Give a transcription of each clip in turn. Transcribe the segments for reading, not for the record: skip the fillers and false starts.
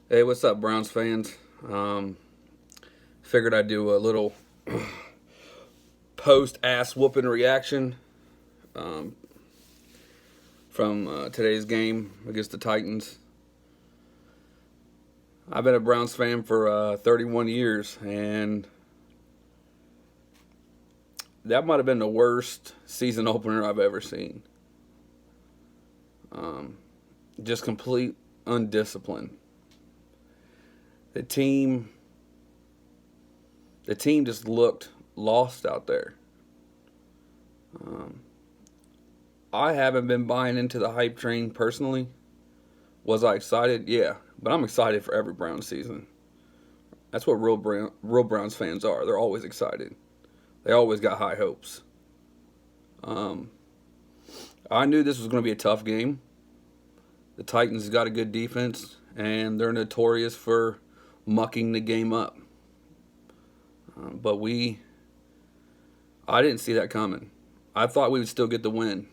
Hey, what's up, Browns fans? Figured I'd do a little post ass whooping reaction um, from today's game against the Titans. I've been a Browns fan for 31 years, and that might have been the worst season opener I've ever seen. Um, just complete undiscipline. The team, the team just looked lost out there. Um, I haven't been buying into the hype train personally. Was I excited? Yeah, but I'm excited for every Browns season. That's what real Browns fans are. They're always excited. They always got high hopes. Um, I knew this was going to be a tough game. The Titans got a good defense, and they're notorious for mucking the game up. But I didn't see that coming. I thought we would still get the win,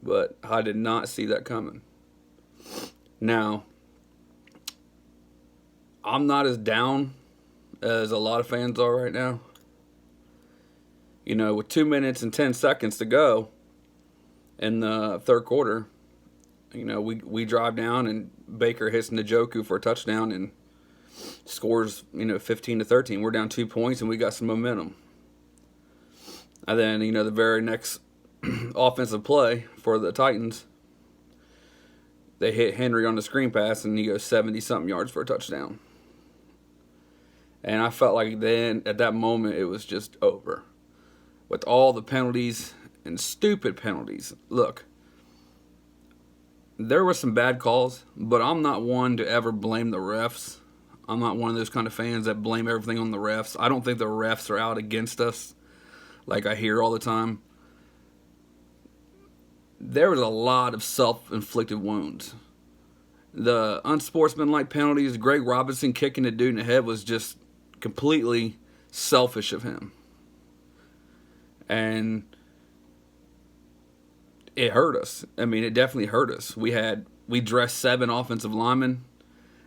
but I did not see that coming. Now, I'm not as down as a lot of fans are right now. With 2 minutes and 10 seconds to go in the third quarter, we drive down and Baker hits Njoku for a touchdown and scores, 15-13. We're down 2 points and we got some momentum. And then, the very next offensive play for the Titans, they hit Henry on the screen pass and he goes 70-something yards for a touchdown. And I felt like then, at that moment, it was just over. With all the penalties and stupid penalties. Look, there were some bad calls, but I'm not one to ever blame the refs. I'm not one of those kind of fans that blame everything on the refs. I don't think the refs are out against us, like I hear all the time. There was a lot of self-inflicted wounds. The unsportsmanlike penalties, Greg Robinson kicking the dude in the head was just completely selfish of him. And it hurt us. I mean, it definitely hurt us. We dressed 7 offensive linemen,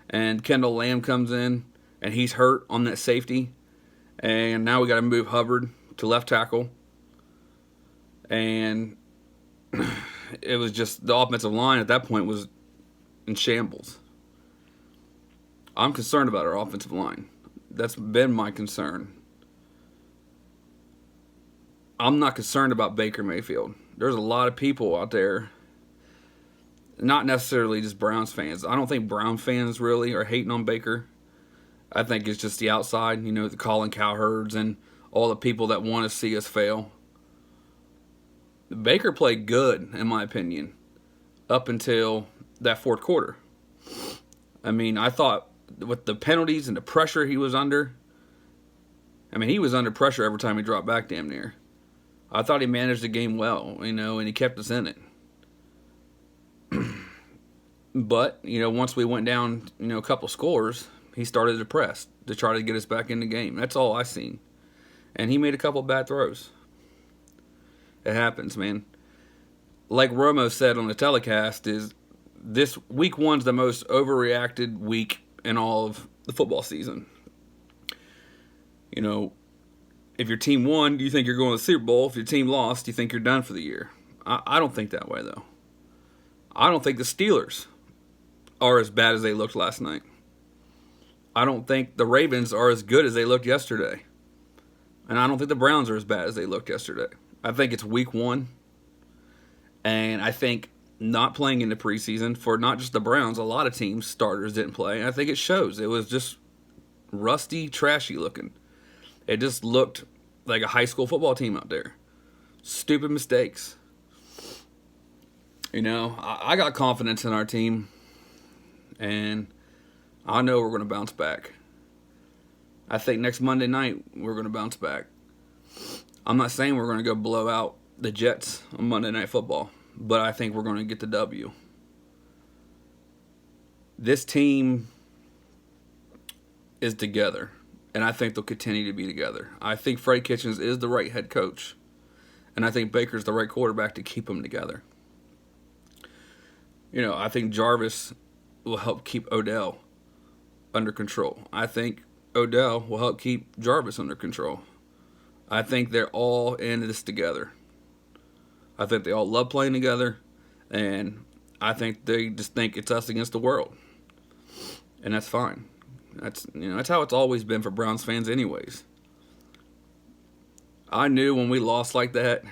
and Kendall Lamb comes in, and he's hurt on that safety. And now we got to move Hubbard to left tackle. And it was just the offensive line at that point was in shambles. I'm concerned about our offensive line. That's been my concern. I'm not concerned about Baker Mayfield. There's a lot of people out there, not necessarily just Browns fans. I don't think Brown fans really are hating on Baker. I think it's just the outside, the Colin Cowherds and all the people that want to see us fail. Baker played good, in my opinion, up until that fourth quarter. I mean, I thought with the penalties and the pressure he was under, he was under pressure every time he dropped back damn near. I thought he managed the game well, and he kept us in it. But, once we went down, a couple scores, he started to press to try to get us back in the game. That's all I seen. And he made a couple bad throws. It happens, man. Like Romo said on the telecast, is this week one's the most overreacted week in all of the football season. If your team won, do you think you're going to the Super Bowl? If your team lost, do you think you're done for the year? I don't think that way, though. I don't think the Steelers are as bad as they looked last night. I don't think the Ravens are as good as they looked yesterday. And I don't think the Browns are as bad as they looked yesterday. I think it's week one. And I think not playing in the preseason for not just the Browns, a lot of teams, starters didn't play. And I think it shows. It was just rusty, trashy looking. It just looked like a high school football team out there. Stupid mistakes. I got confidence in our team, and I know we're going to bounce back. I think next Monday night we're going to bounce back. I'm not saying we're going to go blow out the Jets on Monday Night Football, but I think we're going to get the W. This team is together. And I think they'll continue to be together. I think Freddie Kitchens is the right head coach. And I think Baker's the right quarterback to keep them together. I think Jarvis will help keep Odell under control. I think Odell will help keep Jarvis under control. I think they're all in this together. I think they all love playing together, and I think they just think it's us against the world, and that's fine. That's how it's always been for Browns fans, anyways. I knew when we lost like that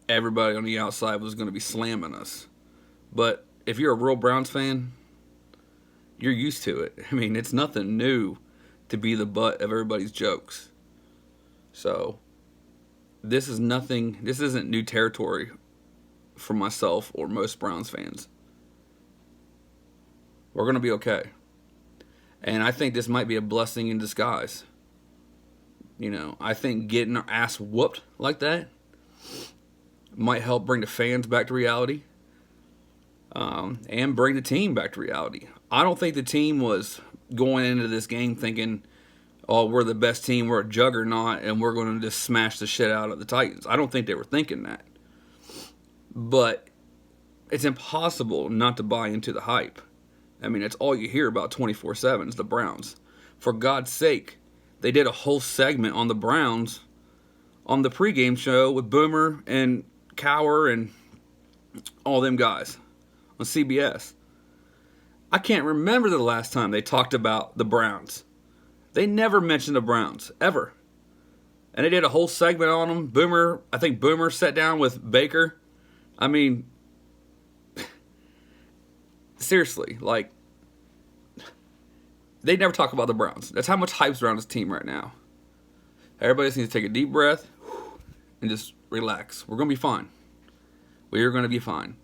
everybody on the outside was going to be slamming us, but if you're a real Browns fan, you're used to it. I mean, it's nothing new to be the butt of everybody's jokes. So this isn't new territory for myself or most Browns fans. We're going to be okay. And I think this might be a blessing in disguise. I think getting our ass whooped like that might help bring the fans back to reality, and bring the team back to reality. I don't think the team was going into this game thinking, oh, we're the best team, we're a juggernaut, and we're going to just smash the shit out of the Titans. I don't think they were thinking that. But it's impossible not to buy into the hype. I mean, it's all you hear about 24/7 is the Browns. For God's sake, they did a whole segment on the Browns on the pregame show with Boomer and Cower and all them guys on CBS. I can't remember the last time they talked about the Browns. They never mentioned the Browns, ever. And they did a whole segment on them. I think Boomer sat down with Baker. I mean, seriously, they never talk about the Browns. That's how much hype's around this team right now. Everybody just needs to take a deep breath and just relax. We're going to be fine. We are going to be fine.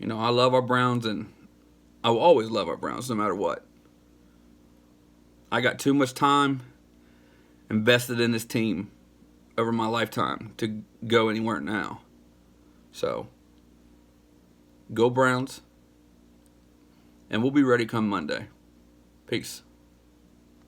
I love our Browns, and I will always love our Browns no matter what. I got too much time invested in this team over my lifetime to go anywhere now. So, go Browns, and we'll be ready come Monday. Peace.